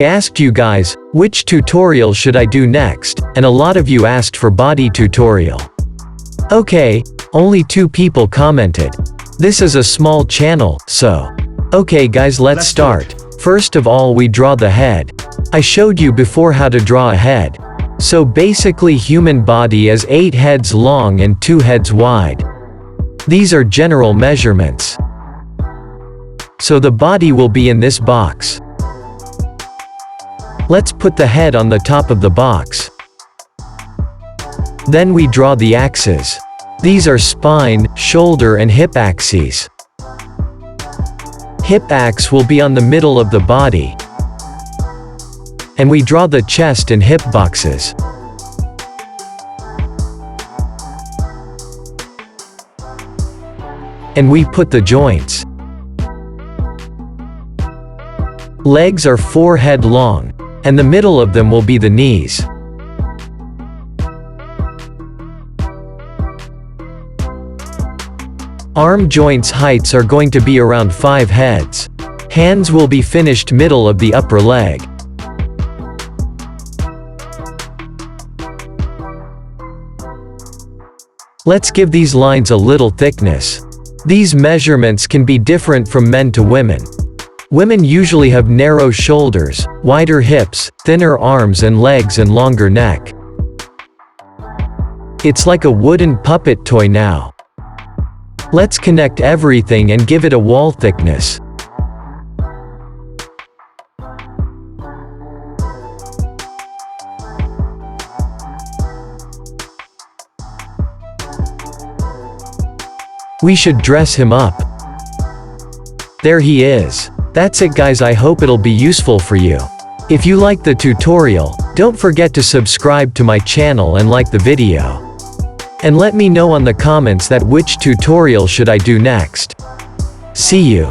I asked you guys, which tutorial should I do next, and a lot of you asked for body tutorial. Okay, only 2 people commented. This is a small channel, so. Okay guys, let's start. First of all, we draw the head. I showed you before how to draw a head. So basically human body is 8 heads long and 2 heads wide. These are general measurements. So the body will be in this box. Let's put the head on the top of the box. Then we draw the axes. These are spine, shoulder and hip axes. Hip axe will be on the middle of the body. And we draw the chest and hip boxes. And we put the joints. Legs are 4 head long, and the middle of them will be the knees. Arm joints heights are going to be around 5 heads. Hands will be finished middle of the upper leg. Let's give these lines a little thickness. These measurements can be different from men to women. Women usually have narrow shoulders, wider hips, thinner arms and legs and longer neck. It's like a wooden puppet toy now. Let's connect everything and give it a wall thickness. We should dress him up. There he is. That's it guys, I hope it'll be useful for you. If you like the tutorial, don't forget to subscribe to my channel and like the video. And let me know on the comments that which tutorial should I do next. See you.